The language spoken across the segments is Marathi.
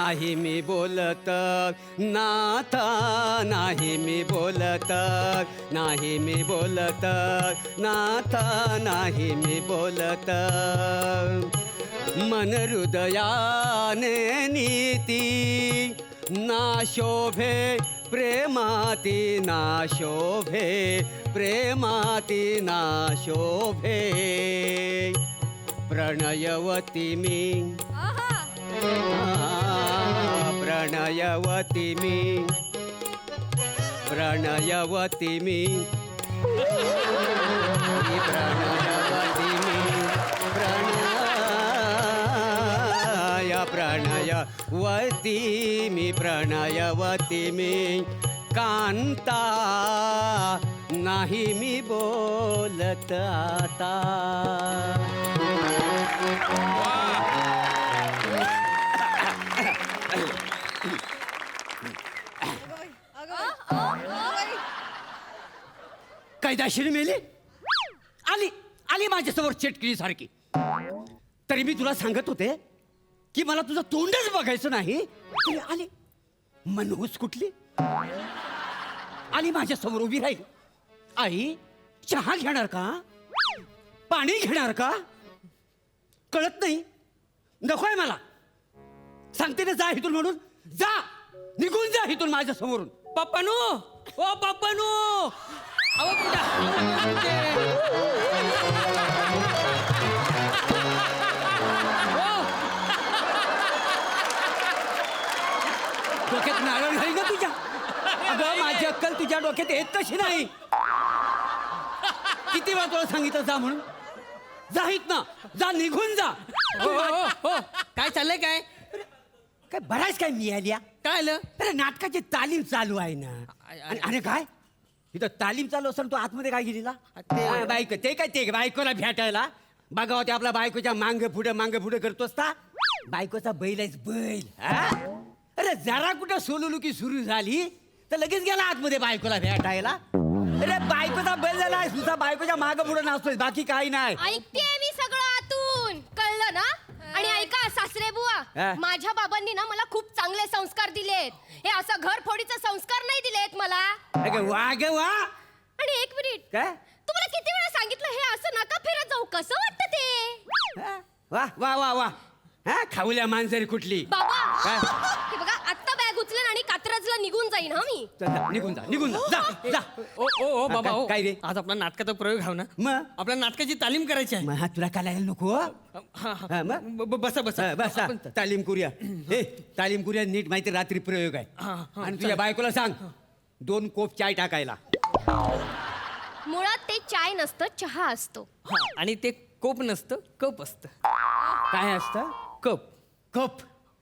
नाही मी बोलत नाथा, नाही मी बोलत, नाही मी बोलत नाथा, नाही मी बोलत. मन हृदयाने नीती ना शोभे प्रेमाती, ना शोभे प्रेमाती, ना शोभे. प्रणयवती मी, प्रणयवती मी, प्रणयवती मी, प्रणयवती मी, प्रणयवती मी, प्रणयवती मी. कांता नाही मी बोलत आता. कैदाशीर मेली, आली आली माझ्यासमोर चेटकिली सारखी. तरी मी तुला सांगत होते की मला तुझं तोंडच बघायचं नाही. तरी आली. मनहूस कुठली आली माझ्यासमोर उभी राहील. आई चहा घेणार का, पाणी घेणार का, कळत नाही. नकोय मला. सांगते ना जा इथून म्हणून. जा, निघून जा इथून माझ्या समोरून. पप्पानू, ओ पप्पानू, अहो डोक्यात नारळ घाली ना तुझ्या. अगं माझी अक्कल तुझ्या डोक्यात येत तशी नाही. किती वेळा तुला सांगितलं जा म्हणून. जा इथनं, जा, निघून जा. हो हो हो, काय चाललंय काय? काय बराच काय मिळाल्या. काय आलं? अरे नाटकाची तालीम चालू आहे ना. अरे काय इथं तालीम चालू असताना तू आतमध्ये काय गेलेला? बायको ते काय ते बायकोला भेटायला बघावं ते आपल्या बायकोच्या मांग पुढे करतो असता. बायकोचा बैल आहेस बैल. अरे जरा कुठं सोलुलुकी सुरू झाली तर लगेच गेला आतमध्ये बायकोला भेटायला. अरे बायकोचा बैल झाला तुझा, बायकोच्या माग पुढे नाचतोय, बाकी काही नाही. ऐकते मी सगळं आतून, कळलं ना? आणि ऐका सासरे बुवा, माझ्या बाबांनी ना मला खूप चांगले संस्कार दिलेत. हे असं घर फोडीचे संस्कार नाही दिलेत मला. वा ग वा. आणि एक मिनिट, काय तुम्हाला किती वेळा सांगितलं हे असं नका फिरत जाऊ. कसं वाटतं ते? वा वा वा वा. हा खाऊल्या माणसारी कुठली. बाबा हे बघा, आत्ता बॅग उचलेन आणि कात्रजला निघून जाईन. हा मी निघून जा, निघून जा, जा, जा. ओ ओ ओ बाबा, हो काय रे? आज आपला नाटकाचा प्रयोग हवा ना. मग आपल्या नाटकाची तालीम करायची आहे. मग हा तुला कालायला नको. हा, हा. बसा बसा बस तालीम करूया. हे तालीम करूया नीट. माहिती रात्री प्रयोग आहे. आणि तुझ्या बायकोला सांग 2 कोप चाय टाकायला. मुळात ते चाय नसतं, चहा असतो. हा, आणि ते कोप नसतं, कप असतं. काय असतं? कप. कप.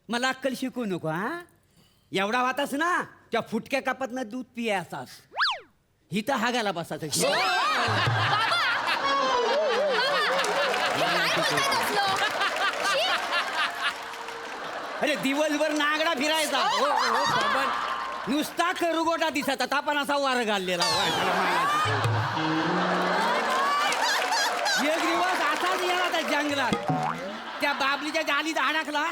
मला अक्कल शिकवू नको. हा एवढा वातास ना त्या फुटक्या कपातनं दूध पियासास. हिथं हागायला बसायचं. अरे दिवसभर नागडा फिरायचा. नुसता करुगोटा दिसायचा. तापण असा वार घाललेला. एक दिवस असाच गेला त्या जंगलात. त्या बाबलीच्या जालीत अडकला.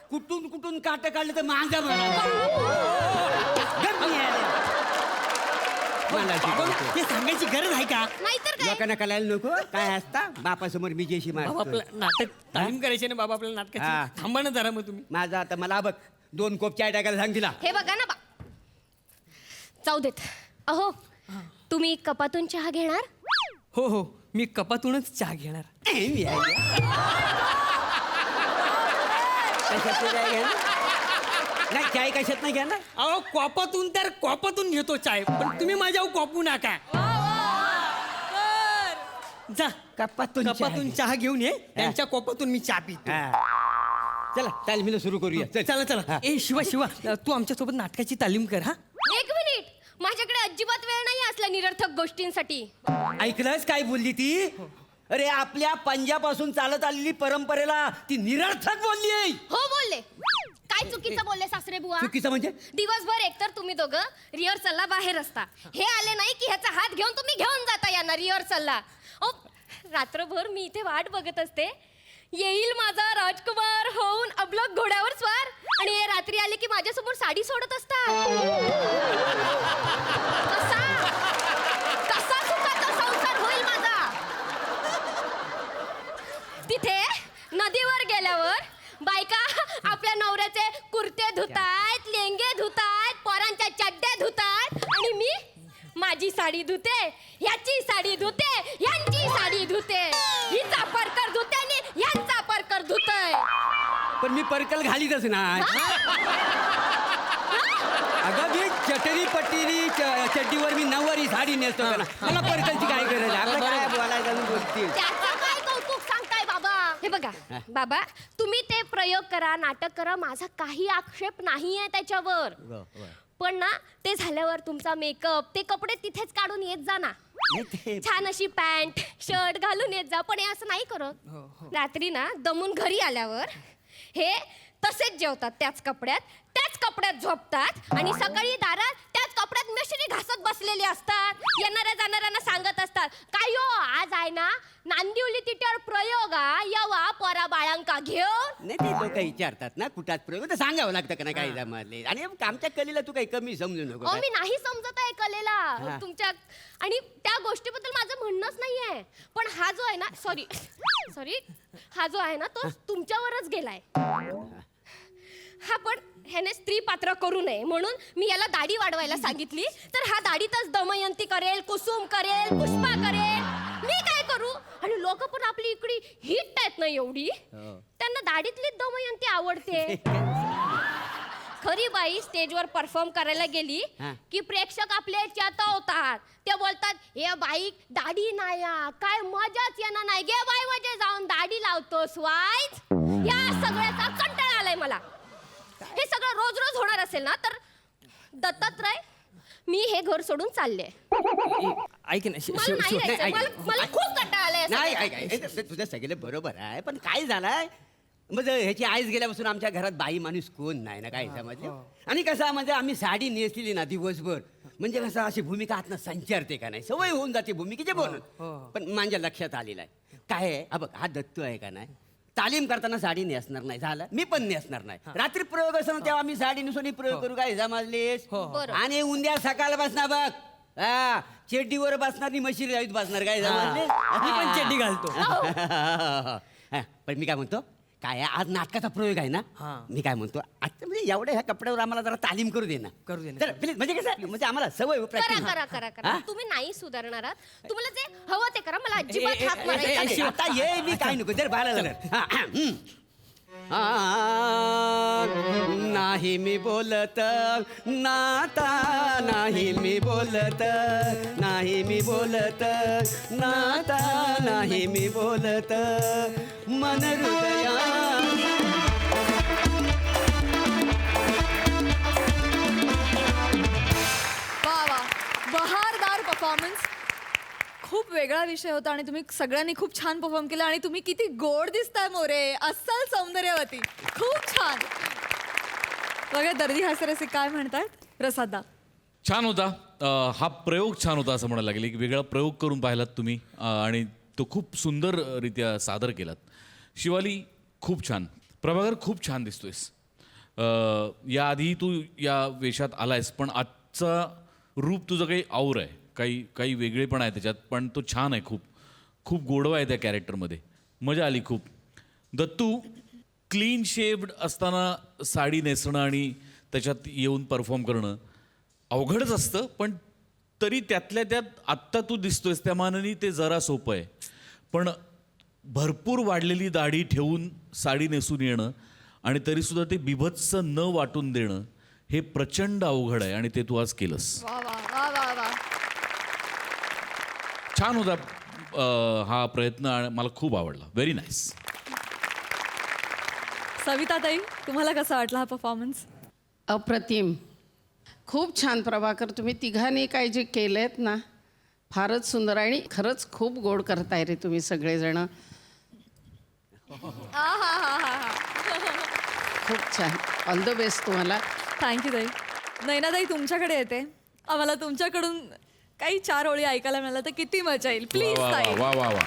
कुठून कुठून काट काढलं तर माझा हे सांगायची गरज आहे का? नाहीतर काय? लोकांना कळायला नको काय असता. बापासमोर मी जेशी बाबा मारतो. आपलं नाटक तालीम करायची ना बाबा, आपल्याला हा. नाटकाची. थांबा ना जरा मग तुम्ही. माझा आता मला बघ 2 कोप चाय टाकायला सांग तिला. हे बघा ना जाऊ देत. अहो तुम्ही कपातून चहा घेणार? हो हो, मी कपातूनच चहा घेणार. कशात नाही घेणार? नाही चाय कशात नाही घेणार. अहो कॉपातून तर कॉपातून घेतो चाय, पण तुम्ही माझ्यावर कॉपू नका. जा कपातून कपातून चहा घेऊन ये. त्यांच्या कॉपातून मी चहा पितो. चला तालीमीला सुरू करूया. चला चला. ए शिवा शिवा, तू आमच्यासोबत नाटकाची तालीम कर. हा एक मिनिट, माझ्याकडे अजिबात वेळ नाही असल्या निरर्थक गोष्टींसाठी. ऐकलंस काय बोलली ती? अरे आपल्या पंजापासून चालत आलेली परंपरेला ती निरर्थक बोलली आहे. हो बोलले. काय चुकीचं बोलले सासरे बुवा? चुकीचं म्हणजे? दिवसभर एकतर तुम्ही दोघं रिहर्सलला बाहेर असता. हे आले नाही की ह्याचा हात घेऊन तुम्ही घेऊन जाता यांना रिहर्सलला. रात्रभर मी इथे वाट बघत असते येईल माझा राजकुमार होऊन अबलक घोड्यावर स्वार आणि हे रात्री आले की माझ्यासमोर साडी सोडत असतात. कसा कसा सुखाचा संसार होईल माझा. तिथे नदीवर गेल्यावर बायका आपल्या नवऱ्याचे कुर्ते धुतायत, लेंगे धुतायत, पोरांच्या चड्ड्या धुतायत आणि मी माझी साडी धुते, ह्याची साडी धुते, ह्यांची साडी धुते, हिचा परकर धुते आणि ह्यांचा परकर धुतय. पण मी परकल घालीतच नाही. अगं मी चटरी पट्टीनी चड्डीवर मी नऊवारी साडी नेसतो का ना. मला परकलची काय गरज आहे. आपलं काय बोलायचं बोलतील. त्याचं काय कौतुक सांगताय बाबा. हे बघा बाबा, तुम्ही ते प्रयोग करा, नाटक करा, माझा काही आक्षेप नाहीये त्याच्यावर. पण ना ते झाल्यावर तुमचा मेकअप, ते कपडे तिथेच काढून येत जा ना. छान अशी पॅन्ट शर्ट घालून येत जा. पण हे असं नाही करत. रात्री ना दमून घरी आल्यावर हे तसेच जेवतात, त्याच कपड्यात झोपतात आणि सकाळी दारात त्याच कपड्यात मिश्री घासत बसलेले असतात. येणाऱ्या जाणाऱ्यांना सांगत असतात, काय हो आज आहे ना नांदिवली तिट्यावर प्रयोग यवा पोरा बाळांका घेऊन. नाही ते लोक विचारतात ना कुठात प्रयोग तर सांगावं लागतं का ना काही जमले. आणि आमच्या कलेला तू काही कमी समजू नको. मी नाही समजत आहे कलेला तुमच्या, आणि त्या गोष्टीबद्दल माझं म्हणणंच नाहीये. पण हा जो आहे ना, सॉरी हा जो आहे ना तो तुमच्यावरच गेलाय. हा पण ह्याने स्त्री पात्र करू नये म्हणून मी याला दाढी वाढवायला सांगितली. तर हा दाढीतच दमयंती करेल, कुसुम करेल, पुष्पा करेल. मी काय करू. आणि लोक पण आपली इकडे हिट आहेत ना एवढी, त्यांना दाढीतलीच दमयंती आवडते. खरी बाई स्टेजवर परफॉर्म करायला गेली की प्रेक्षक आपले चेतवतात. ते बोलतात, हे बाई दाढी नाही काय मजाच येणार नाही, गे बाई म्हणजे जाऊन दाढी लावतोस वाईच. या सगळ्याचा कंटाळा आलाय मला. हे सगळं रोज रोज होणार असेल ना तर दत्तात्रय मी हे घर सोडून चालले. ऐक ना मला नाही जायचं. मला खूप कंटाळा आलाय. नाही तुझं सगळं बरोबर आहे. पण काय झालंय म्हणजे ह्याची आईच गेल्यापासून आमच्या घरात बाई माणूस कोण नाही ना काय समजलं. आणि कसं म्हणजे आम्ही साडी नेसली ना दिवसभर म्हणजे कसं अशी भूमिका आतनं संचारते का नाही, सवय होऊन जाते भूमिकेचे बोलून. पण माझ्या लक्षात आलेलं आहे काय आहे. बघ हा दत्तू आहे का नाही, तालीम करताना साडी नेसणार नाही, झालं मी पण नेसणार नाही. रात्री प्रयोग असं तेव्हा आम्ही साडी नेसून प्रयोग करू काय समजलेस. आणि उद्या सकाळ बसणार बघ चेड्डीवर बसणार आणि म्हशी रावीत बसणार काय समजले. मी पण चड्डी घालतो. पण मी काय म्हणतो काय आज नाटकाचा प्रयोग आहे ना. मी काय म्हणतो आता म्हणजे एवढ्या ह्या कपड्यावर आम्हाला जरा तालीम करू दे ना. प्लीज म्हणजे कसं म्हणजे आम्हाला सवय करा. तुम्ही नाही सुधारणार आहात. तुम्हाला जे हवं ते करा. मला अजिबात हात मारायचा नाही. आता ये मी काय नको जर बाळा झालं. नाही मी बोलत नाता, नाही मी बोलत, नाही मी बोलत नाता, नाही मी बोलत मन हृदया. वा वा, बहारदार परफॉर्मन्स. खूप वेगळा विषय होता आणि तुम्ही सगळ्यांनी खूप छान परफॉर्म केलं. आणि तुम्ही किती गोड दिसताय मोरे, अस्सल सौंदर्यवती, खूप छान. बघा दर्दी हास्यरसे काय म्हणतात. प्रसादा छान होता. हा प्रयोग छान होता असं म्हणायला लागेल. एक वेगळा प्रयोग करून पाहिलात तुम्ही आणि तो खूप सुंदररित्या सादर केलात. शिवाली खूप छान. प्रभाकर खूप छान दिसतोयस. याआधी तू या वेशात आलायस पण आजचा रूप तुझं काही और आहे, काही वेगळेपण आहे त्याच्यात. पण तो छान आहे. खूप खूप गोडवा आहे त्या कॅरेक्टरमध्ये. मजा आली खूप. दत्तू क्लीन शेव्ड असताना साडी नेसणं आणि त्याच्यात येऊन परफॉर्म करणं अवघडच असतं. पण तरी त्यातल्या त्यात आत्ता तू दिसतोयस त्या मानाने ते जरा सोपं आहे. पण भरपूर वाढलेली दाढी ठेवून साडी नेसून येणं आणि तरीसुद्धा ते बिभत्स न वाटून देणं हे प्रचंड अवघड आहे आणि ते तू आज केलंस. वा वा वा वा वा, छान होता हा प्रयत्न आणि मला खूप आवडला. Very nice. सविताताई तुम्हाला कसा वाटला हा परफॉर्मन्स. अप्रतिम, खूप छान. प्रभाकर तुम्ही तिघांनी काय जे केलेत ना फारच सुंदर आणि खरंच खूप गोड करताय रे तुम्ही सगळेजण. खूप छान. ऑल द बेस्ट तुम्हाला. थँक्यू ताई. नैनाताई तुमच्याकडे येते. आम्हाला तुमच्याकडून काही 4 ओळी ऐकायला मिळालं तर किती मजा येईल. प्लीज ताई. वा वा वा.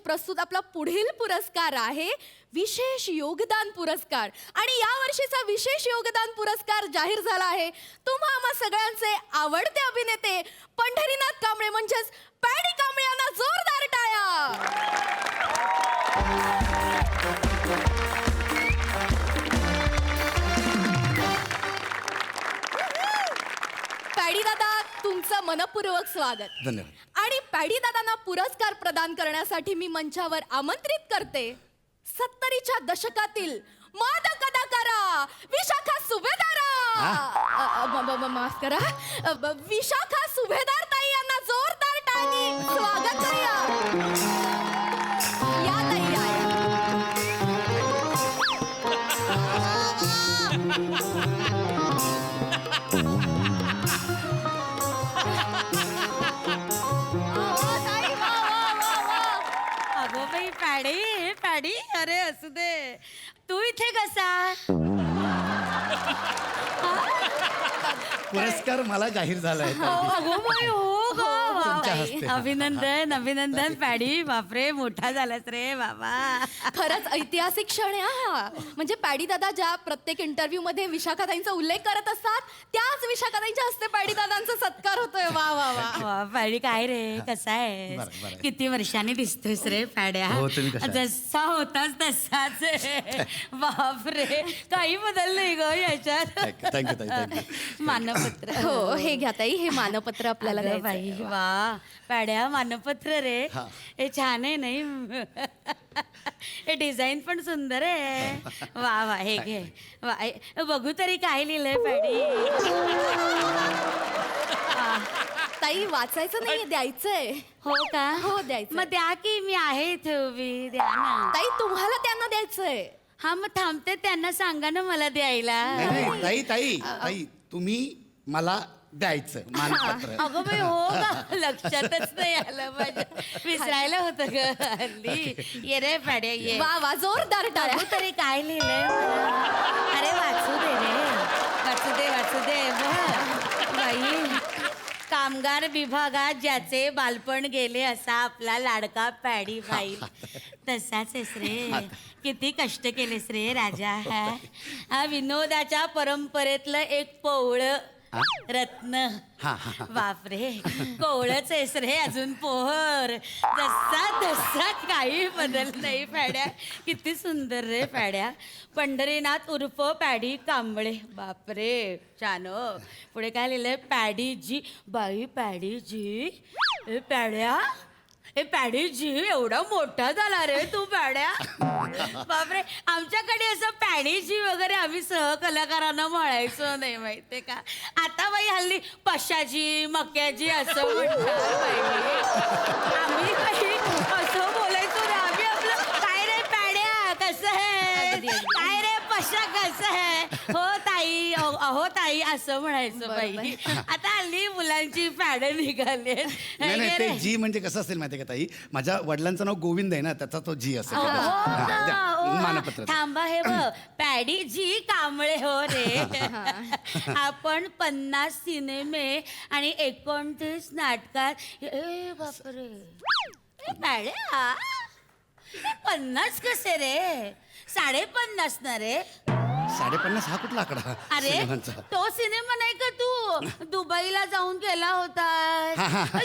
प्रस्तुत आपला पुढील पुरस्कार आहे विशेष योगदान पुरस्कार. आणि या वर्षीचा विशेष योगदान पुरस्कार जाहीर झाला आहे तुम्हा आम्हा सगळ्यांचे आवडते अभिनेते पंढरीनाथ कांबळे म्हणजेच पॅडी कांबळे यांना जोरदार टाळ्या. पॅडी दादा, तुमचं मनपूर्वक स्वागत. धन्यवाद. आणि पॅडी दादांना पुरस्कार प्रदान करण्यासाठी मी मंचावर आमंत्रित करते 70च्या दशकातील मादक कलाकारा विशाखा सुभेदारा. माफ करा, विशाखा सुभेदार ताई यांना जोरदार टाळ्यांनी स्वागत करूया. या ताई, या. अगो बाई पॅडी पॅडी, अरे असू दे. तू इथे कसा? पुरस्कार मला जाहीर झालाय. अगो बाई, हो ग. तुमच्या हस्ते. अभिनंदन अभिनंदन पॅडी. बापरे, मोठा झालास रे बाबा. खरंच ऐतिहासिक क्षण आहे हा. म्हणजे पॅडी दादा ज्या प्रत्येक इंटरव्ह्यू मध्ये विशाखाताईंचा उल्लेख करत असतात त्याच विशाखाताईंच्या हस्ते पॅडी दादांचा सत्कार होतोय. वा वा वा. वा, पॅडी काय रे, कसा बरं, आहे? बरं. किती वर्षांनी दिसतोयस रे पॅड्या. हो, तुम्ही कशा आहे? जसा होतास तसाच आहे. बापरे, काही बदल नाही ग याच्यात. Thank you thank you. मानपत्र. हो, हे घ्या ताई, हे मानपत्र आपल्याला अगं द्यायचंय. बाई, वा पॅड्या, मानपत्र रे. हा. हे छान आहे नाही? हे डिझाईन पण सुंदर आहे. वा वा, हे घे. वा, बघू तरी काय लिहिलंय पॅडी. ताई, वाचायचं नाही, द्यायचंय. हो का? हो, द्यायचंय. मग द्या की, मी आहे इथे उभी. द्या ना. ताई, तुम्हाला त्यांना द्यायचंय. हा, मग थांबते, त्यांना सांगा ना मला द्यायला. नाही ताई ताई ताई, तुम्ही मला द्यायचं मानपत्र. अगं बाई, हो का? लक्षातच नाही आलं माझ्या. विसरायला होतं ग हल्ली. ये रे पॅड्या, ये. वा वा, जोरदार टाळ्या. बघू तरी काय लिहिलंय मला. अरे वाचू दे रे, वाचू दे वाचू दे. बघ बाई, कामगार विभागात ज्याचे बालपण गेले असा आपला लाडका पॅडी बाई. तसाच आहेस रे. किती कष्ट केलेस रे राजा. हा विनोदाच्या परंपरेतलं एक पोवळं रत्न. बापरे, कोवळच आहेस रे अजून पोहर. जसा तसा काही बदल नाही पॅड्या. किती सुंदर रे पॅड्या. पंढरीनाथ उर्फ पॅडी कांबळे. बापरे, छान. पुढे काय लिहिलंय? पॅडी जी. बाई पॅडी जी. ए पॅड्या, ए पॅडी जी, एवढा मोठा झाला रे तू पॅड्या. बापरे, आमच्याकडे असं पॅडी जी वगैरे आम्ही सहकलाकारांना म्हणायचो नाही, माहितीये का? आता बाई हल्ली पशाजी मक्याजी असं म्हणतात बाई. आम्ही काही असं बोलायचो ना. आम्ही आपलं काय रे पॅड्या कसं आहे, काय रे पशा कसं आहे, हो ताई, अहो ताई असं म्हणायचं बाई. आता हल्ली मुलांची पॅड निघाले. नाही नाही, ते जी म्हणजे कसं असेल माहितीये का ताई? माझ्या वडिलांचं नाव गोविंद आहे ना, त्याचा तो जी असेल. मानपत्र. थांबा, हे बघ, पॅडी जी कांबळे हो रे. आपण 50 सिनेमे आणि 29 नाटकात. ए बापरे, पॅड्या 50 कसे रे? 50.5 ना रे. 50.5 हा कुठला आकडा? अरे, सिनेमांचा. तो सिनेमा नाही का तू दुबईला जाऊन केला होता?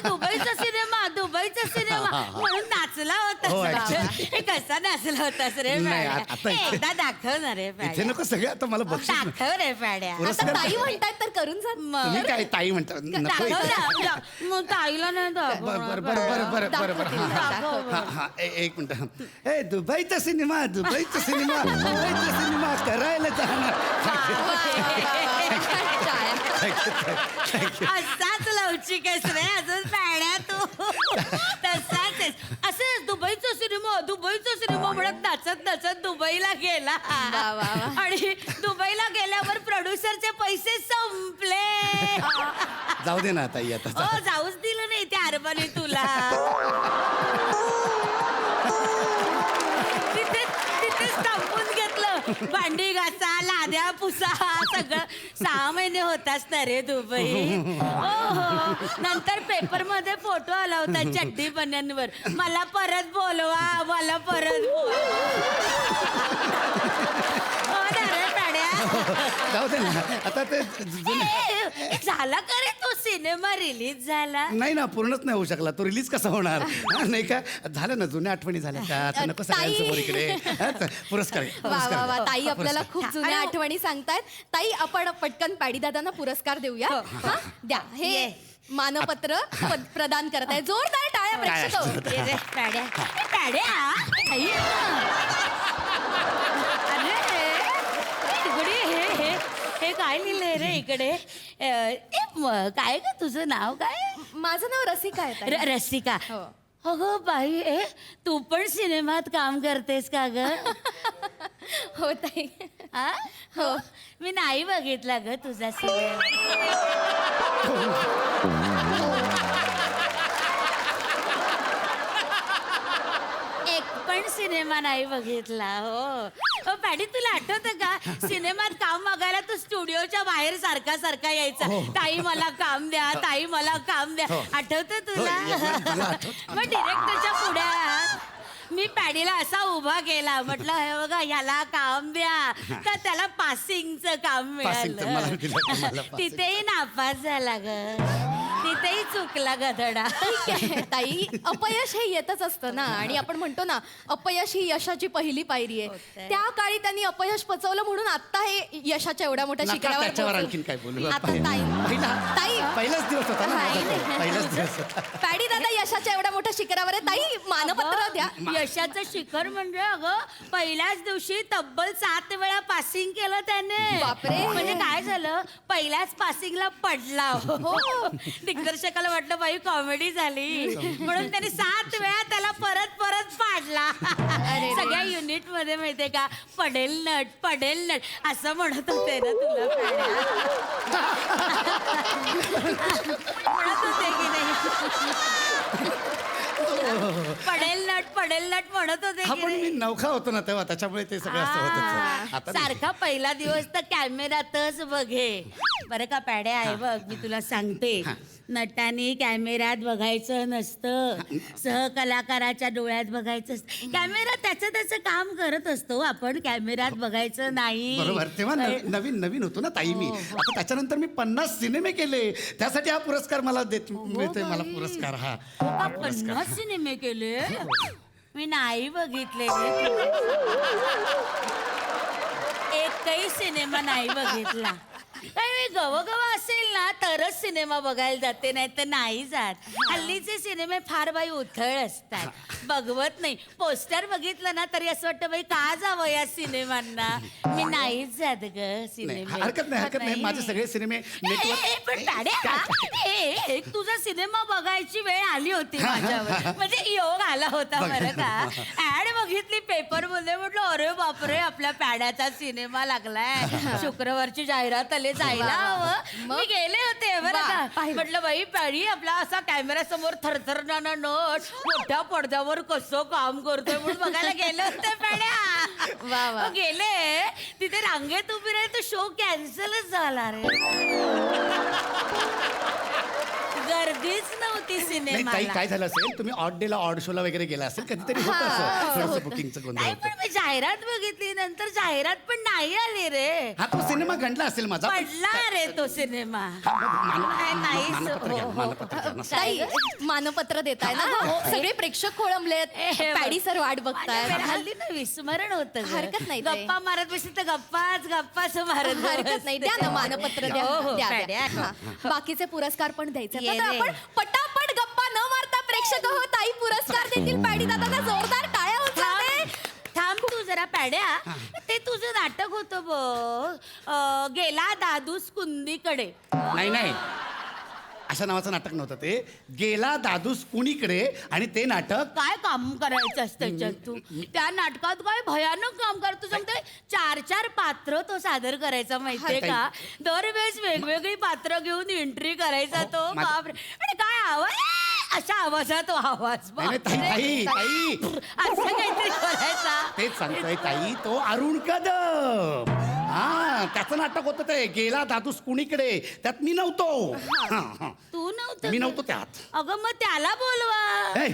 दुबईचा सिनेमा, दुबईचा सिनेमा म्हणून नाचला हो, होता. actually. हे कसा नाचला होतास रे नाही, पॅड्या? आता इथे- एकदा दाखव ना रे इथे पॅड्या. नको सगळे आता मला बक्षीस. दाखव रे पॅड्या. आता पुरस्कार ताई म्हणतायत तर करून जा. तुम्ही काय ताई म्हणता? नको दाखव इथे. ना. मग ताईला नाही दाखव. बरं बरं बरं बरं बरं. दाखव. हा, एक मिनिट. ए दुबईचा सिनेमा, दुबईचा सिनेमा, दुबईचा सिनेमा करायला जाणार. असाच लवचिक आहेस रे अजून पॅड्या तू. तसाच आहेस. असं दुबईचा सिनेमा म्हणत नाचत नाचत दुबईला गेला. आणि दुबईला गेल्यावर प्रोड्युसरचे पैसे संपले. जाऊ दे ना ताई आता. हो, जाऊच दिलं नाही त्या अरबाने तुला. तिथेच थांबून घेतलं. भांडी घासा, लाद्या पुसा सगळं 6 महिने होतास ना रे दुबई. हो नंतर पेपर मध्ये फोटो आला होता चड्डी बन्यांवर. मला परत बोलवा, मला परत हो ना रे पाड्या. जाऊ दे ना आता ते झाला का रे तो सिनेमा रिलीज झाला? नाही ना पूर्णच नाही होऊ शकला तो रिलीज कसा होणार नाही का झालं ना जुन्या आठवणी झाल्या का आता नको सगळ्यांसमोर इकडे हा, पुरस्कार घे, वा वा पुरस्कार वा घे. ताई आपल्याला खूप जुन्या अरे, आठवणी सांगतायत. ताई आपण पटकन पॅडी दादांना पुरस्कार देऊया. हा? द्या हे ये. मानपत्र प्रदान करत आहे. जोरदार टाळ्या प्रेक्षक हो. ये रे, पाड्या पाड्या आई. अरे इकडे हे काय लिहिलंय रे इकडे? काय ग तुझं नाव काय? माझं नाव रसिका आहे ताई. रसिका. हो. अगं बाई तू पण सिनेमात काम करतेस का ग? हो ताई. आ? हो मी नाही बघितला ग तुझा सिनेमा. एक पण सिनेमा नाही बघितला. हो पॅडी तुला आठवतं का सिनेमात काम बघायला तू स्टुडिओच्या बाहेर सारखा सारखा यायचा. ताई मला काम द्या, ताई मला काम द्या. आठवतं तुला? मग डिरेक्टरच्या पुढ्यात मी पॅडीला असा उभा केला. म्हटलं हे बघा ह्याला काम द्या. तर त्याला पासिंगचं काम पासिंगचं मला मिळालं. दिलं तुम्हाला passing. तिथेही नापास झाला ग. तिथेही चुकला गधडा. ठीक आहे ताई अपयश हे येतच असतं ना आणि आपण म्हणतो ना अपयश ही यशाची पहिली पायरी आहे. होतंय. त्या काळी त्यांनी अपयश पचवलं म्हणून आता हे यशाच्या एवढ्या मोठ्या नका शिखरावर त्याच्यावर पोहोचले. आणखीन काय बोलू आता ताई ताई पहिलाच दिवस होता ना माझा तो. नाही. पहिलाच दिवस होता पॅडी दादा यशाच्या एवढ्या मोठ्या शिखरावर आहे. ताई मानपत्र द्या. यशाचं शिखर म्हणजे अगं पहिल्याच दिवशी तब्बल 7 वेळा पासिंग केलं त्याने. बापरे. म्हणजे काय झालं पहिल्याच पासिंगला पडला. हो दिग्दर्शकाला वाटलं बाई कॉमेडी झाली म्हणून त्याने 7 वेळा त्याला परत परत पाडला. सगळ्या युनिट मध्ये माहितीये का पडेल नट असं म्हणत होते ना तुला पाड्या? म्हणत होते की नाही? पडेल नट म्हणत होते हा की पण मी नाही? नवखा होतो ना तेव्हा त्याच्यामुळे ते सगळं असं होत आ, आता सारखा पहिला दिवस तर कॅमेऱ्यातच बघे. बरं का पॅड्या आहे बघ मी तुला सांगते. नटाने कॅमेऱ्यात बघायचं नसतं, सहकलाकाराच्या डोळ्यात बघायचं असतं. कॅमेरा त्याचं काम करत असतो, आपण कॅमेऱ्यात बघायचं नाही. बरोबर तेव्हा नवीन होतो ना ताई मी. आता त्याच्यानंतर मी 50 सिनेमे केले त्यासाठी हा पुरस्कार मला मिळतोय मला पुरस्कार हा. का 50 सिनेमे केले? मी नाही बघितले एकही सिनेमा नाही बघितला. काही गवगवा असेल ना तरच सिनेमा बघायला जाते नाही तर नाही जात. हल्लीचे सिनेमे फार बाई उथळ असतात, बघवत नाही. पोस्टर बघितलं ना तरी असं वाटतं बाई का जावं या सिनेमांना. मी नाहीच जात ग नाही, सिनेमा. हरकत नाही माझे सगळे सिनेमे पण पाड्या, एक तुझा सिनेमा बघायची वेळ आली होती माझ्यावर. म्हणजे योग आला होता बरं का. ऍड बघितली पेपर मध्ये म्हटलं अरे बापरे आपल्या पॅड्याचा सिनेमा लागलाय. शुक्रवारची जाहिरात आली जायला हवं. मी गेले होते बरं का. म्हटलं बाई पॅडी आपला असा कॅमेरा समोर थरथरणारा नट मोठ्या पडद्यावर कसं काम करतोय म्हणून बघायला गेले होते पॅड्या. वा. गेले तिथे रांगेत उभी राहील तो शो कॅन्सलच झाला रे. गर्दीच नव्हती नाही सिनेमा. ताई काय झालं असेल तुम्ही ऑड डेला ऑड शोला वगैरे गेला असेल कधीतरी होतं असं थोडंसं बुकिंगचं गोंधळ नाही होतं. पण मी जाहिरात बघितली नंतर जाहिरात पण नाही आली रे. हा तो सिनेमा गंडला असेल माझा पण- पडला रे तो सिनेमा. मानपत्र घ्या, हो, मानपत्र घ्या ना. ताई मानपत्र देताय ना. सगळे प्रेक्षक खोळंबलेत. पॅडी सर वाट बघताय. हल्ली ना विस्मरण होत हरकत नाही ताई. गप्पा मारत बसली तर गप्पाच मारत हरकत नाही द्या ना मानपत्र द्या. हो, द्या, पॅड्या. द्या. हा. बाकीचे पुरस्कार पण द्यायचे ये तर रे. आपण पटापट गप्पा न मारता प्रेक्षक हो ताई पुरस्कार देतील. पॅडी दादांना जोरदार टाळ्या उचलते. थांब तू जरा पॅड्या. ते तुझं नाटक होतं बघ गेला दादूस कुंदीकडे. नाही अशा नावाचं नाटक नव्हतं ते. गेला दादूस कुणीकडे आणि ते नाटक काय काम करायचं असतं त्याच्यात तू? त्या नाटकात काय भयानक काम करतो सांगते. 4 पात्र तो सादर करायचा माहितीये हा, का. दरवेळेस वेगवेगळी पात्र घेऊन एंट्री करायचा तो. माझं- बापरे. आणि काय आवाज अशा आवाजात तो आवाज नाही, ताई असं काहीतरी करायचा. तेच सांगतोय ताई तो अरुण कदम हा त्याचं नाटक होतं ते गेला दादूस कुणीकडे, त्यात मी नव्हतो. हा, हा. तू नव्हतं मी का? नव्हतो त्यात. अगं मग त्याला बोलवा. हे,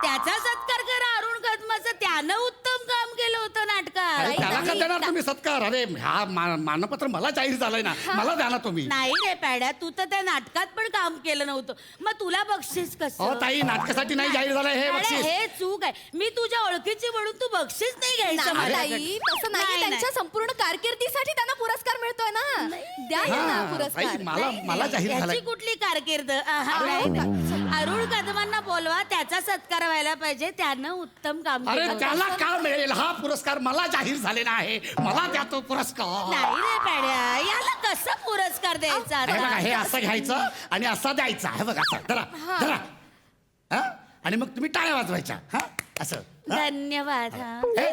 त्याचा सत्कार करा अरुण कदमाचं. त्यानं उत्तम काम केलं होतं अरे नाटकात. त्याला का देणार तुम्ही सत्कार? अरे हा मानपत्र मला जाहीर झालंय ना, मला द्या ना तुम्ही. नाही रे पॅड्या, तू तर त्या नाटकात पण काम केलं नव्हतं, मग तुला बक्षीस कसं? अहो ताई, नाटकासाठी नाही जाहीर झालंय हे अरे, बक्षीस. हे चूक आहे. मी तुझ्या ओळखीची म्हणून तू बक्षीस नाही घ्यायचं नाही, माझ्याकडे. ताई, तसं नाही. नाही, त्यांच्या संपूर्ण कारकिर्दीसाठी त्यांना पुरस्कार मिळतोय ना. द्या त्यांना हा, पुरस्कार. ताई, मला जाहीर झालाय. याची कुठली कारकीर्द? अरुण कदमांना बोलवा, त्याचा सत्कार व्हायला पाहिजे. त्यानं उत्तम काम अरे केलं. त्याला का मिळेल हा पुरस्कार? मला जाहीर झालेला आहे, मला द्या तो पुरस्कार. नाही रे पॅड्या, याला कसं पुरस्कार द्यायचा हे बघा, हे आता? असं घ्यायचं आणि असं द्यायचा. हे बघा असं धरा धरा. हा? आणि मग तुम्ही टाळ्या वाजवायच्या. हा असं. हा? धन्यवाद. हा. हे,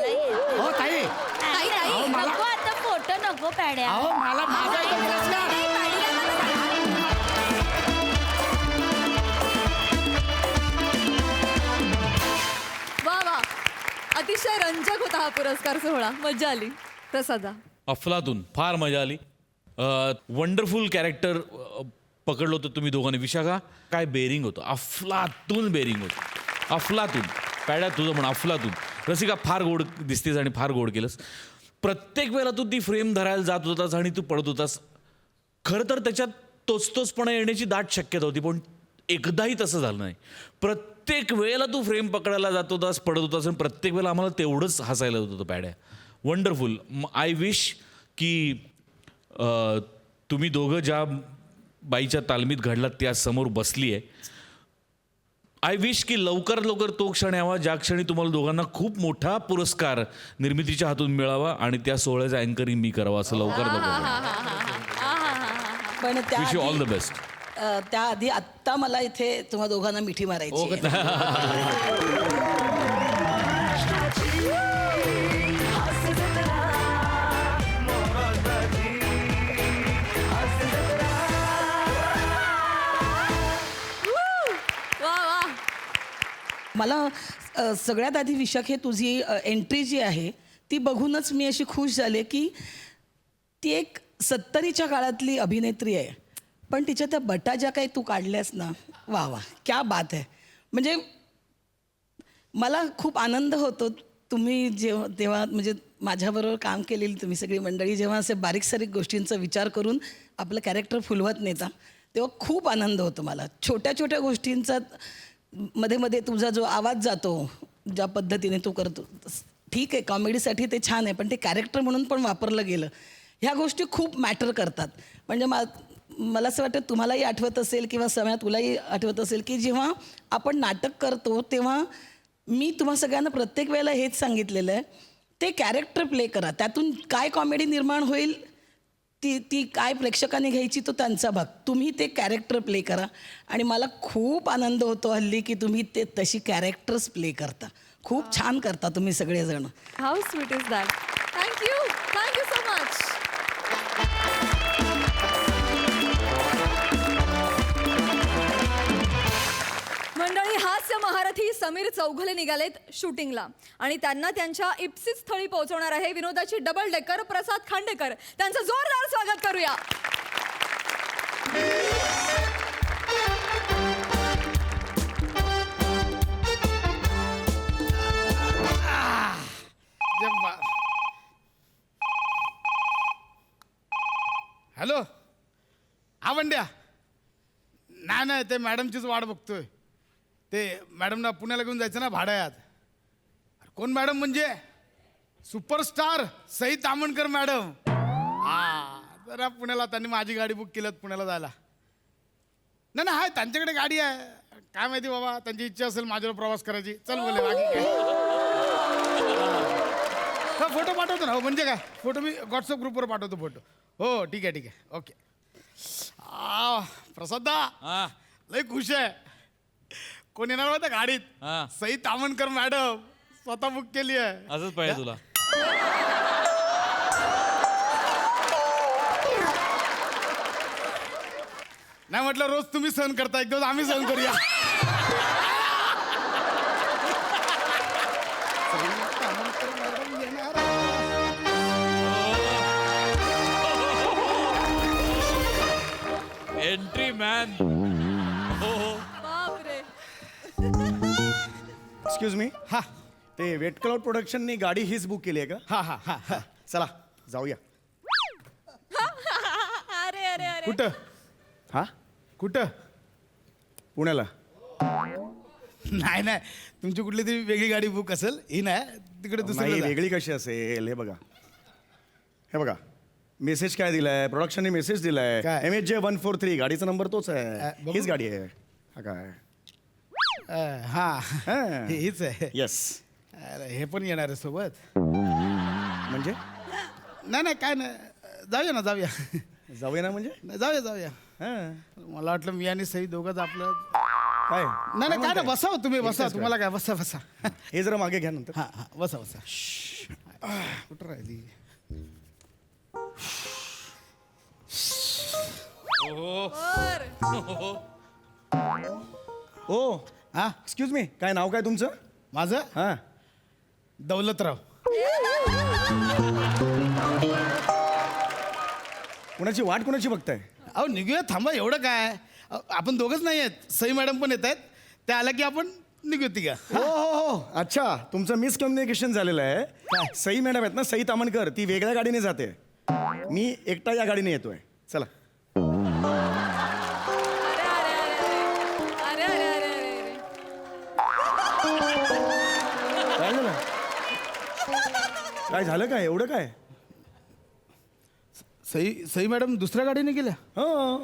हो ताई, ताई, अहो, मला- नको आता फोटो नको पॅड्या. अहो मला माझा एक पुरस्कार. वा वा, अतिशय रंजक होता हा पुरस्कार सोहळा. मजा आली. प्रसादा. अफलातून फार मजा आली. वंडरफुल कॅरेक्टर पकडलं होतं तुम्ही दोघांनी. विशाखा काय बेरिंग होतं, अफलातून बेरिंग होतं. अफलातून. पॅड्या तुझं म्हण अफलातून. रसिका फार गोड दिसतेस आणि फार गोड केलंस. प्रत्येक वेळेला तू ती फ्रेम धरायला जात होतास आणि तू पडत होतास. खरं तर त्याच्यात तोचपणा येण्याची दाट शक्यता होती, पण एकदाही तसं झालं नाही. प्रत्येक वेळेला तू फ्रेम पकडायला जात होतास, पडत होतास आणि प्रत्येक वेळेला आम्हाला तेवढंच हसायला होत होतं. पॅड्या वंडरफुल. आय विश की तुम्ही दोघं ज्या बाईच्या तालमीत घडलात त्या समोर बसली आहे. आय विश की लवकरात लवकर तो क्षण यावा ज्या क्षणी तुम्हाला दोघांना खूप मोठा पुरस्कार निर्मितीच्या हातून मिळावा आणि त्या सोहळ्याचा अँकरिंग मी करावा असं लवकरात लवकर. पण wish you all the best. त्याआधी आत्ता मला इथे तुम्हा दोघांना मिठी मारायची आहे. वा वा. मला सगळ्यात आधी विशाख, हे तुझी एंट्री जी आहे ती बघूनच मी अशी खुश झाले की ती एक 70च्या काळातली अभिनेत्री आहे, पण तिच्या त्या बटा ज्या काही तू काढल्यास ना, वा वा, क्या बात आहे. म्हणजे मला खूप आनंद होतो तुम्ही तेव्हा म्हणजे माझ्याबरोबर काम केलेली तुम्ही सगळी मंडळी जेव्हा असे बारीक सारीक गोष्टींचा विचार करून आपलं कॅरेक्टर फुलवत नेता, तेव्हा खूप आनंद होतो मला. छोट्या छोट्या गोष्टींचा मध्ये मध्ये तुझा जो आवाज जातो, ज्या पद्धतीने तू करतो, ठीक आहे कॉमेडीसाठी ते छान आहे, पण ते कॅरेक्टर म्हणून पण वापरलं गेलं. ह्या गोष्टी खूप मॅटर करतात. म्हणजे मला असं वाटतं तुम्हालाही आठवत असेल किंवा समय तुलाही आठवत असेल की जेव्हा आपण नाटक करतो तेव्हा मी तुम्हा सगळ्यांना प्रत्येक वेळेला हेच सांगितलेलं आहे, ते कॅरेक्टर प्ले करा. त्यातून काय कॉमेडी निर्माण होईल ती काय प्रेक्षकांनी घ्यायची तो त्यांचा भाग. तुम्ही ते कॅरेक्टर प्ले करा आणि मला खूप आनंद होतो हल्ली की तुम्ही ते तशी कॅरेक्टर्स प्ले करता. खूप छान करता तुम्ही सगळेजण. How sweet is that. Thank you. Thank you so much. मंडळी, हास्य महारथी समीर चौघले निघालेत शूटिंगला आणि त्यांना त्यांच्या इप्सित स्थळी पोहोचवणार आहे विनोदाची डबल डेकर प्रसाद खांडेकर. त्यांचं जोरदार स्वागत करूया. हॅलो, हा वंड्या. नाही नाही, ते मॅडमचीच वाट बघतोय. ते मॅडमना पुण्याला घेऊन जायचं ना भाड्यात. कोण मॅडम? म्हणजे सुपरस्टार सई तामणकर मॅडम. हा, जरा पुण्याला त्यांनी माझी गाडी बुक केलं पुण्याला जायला. नाही नाही, हाय त्यांच्याकडे गाडी आहे. काय माहिती बाबा, त्यांची इच्छा असेल माझ्यावर प्रवास करायची. चल बोले, बाकी काय. फोटो पाठवतो ना. हो म्हणजे काय, फोटो मी व्हॉट्सअप ग्रुपवर पाठवतो फोटो. हो ठीक आहे ठीक आहे, ओके. प्रसादा लय खुश आहे. कोण येणार होतं गाडीत? सई तामणकर मॅडम स्वतः बुक केली आहे. असंच पाहिजे तुला. नाही म्हटलं, रोज तुम्ही सहन करता, एक दिवस आम्ही सहन करूया. मॅन. बापरे. एक्सक्यूज मी हा ते वेट क्लाउड प्रोडक्शननी गाडी हीच बुक केली आहे का? हा हा हा हा. चला जाऊया. अरे अरे अरे. कुठं हा कुठं पुण्याला. नाही नाही तुमची कुठली तरी वेगळी गाडी बुक असेल ही नाही तिकडे नाही दुसरी वेगळी कशी असेल? हे बघा मेसेज काय दिलाय प्रोडक्शनने मेसेज दिलाय काय? MHJ143 गाडीचा नंबर तोच आहे. बघू. हीच गाडी आहे. हा काय हा हा. हीच आहे. येस. अरे हे पण येणार आहे सोबत. म्हणजे नाही नाही काय नाही जाऊया ना जाऊया. जाऊया ना म्हणजे नाही, जाऊया जाऊया. हा. मला वाटलं मी आणि सई दोघंच आपलं. काय नाही नाही काय म्हणताय? ना बसा हो तुम्ही बसा एकटेच तुम्हाला काय बसा बसा. हे जरा मागे घ्या नंतर. हा हा बसा बसा. कुठं राहिली. ओ हा एक्सक्यूज मी काय नाव काय तुमचं? माझं हा दौलतराव. कुणाची वाट कुणाची बघताय? अहो निघूया थांबा एवढं काय. आपण दोघंच नाही आहेत सई मॅडम पण येत आहेत त्या आल्या की आपण निघूया तिघा. हो हो हो अच्छा तुमचं मिसकम्युनिकेशन झालेलं आहे. सई मॅडम आहेत ना सई तामणकर ती वेगळ्या गाडीने जाते. मी एकटा या गाडीने येतोय. चला. अरे अरे अरे अरे अरे. काय झालं? काय झालं काय एवढं काय? सई सई मॅडम दुसऱ्या गाडीने गेल्या. हो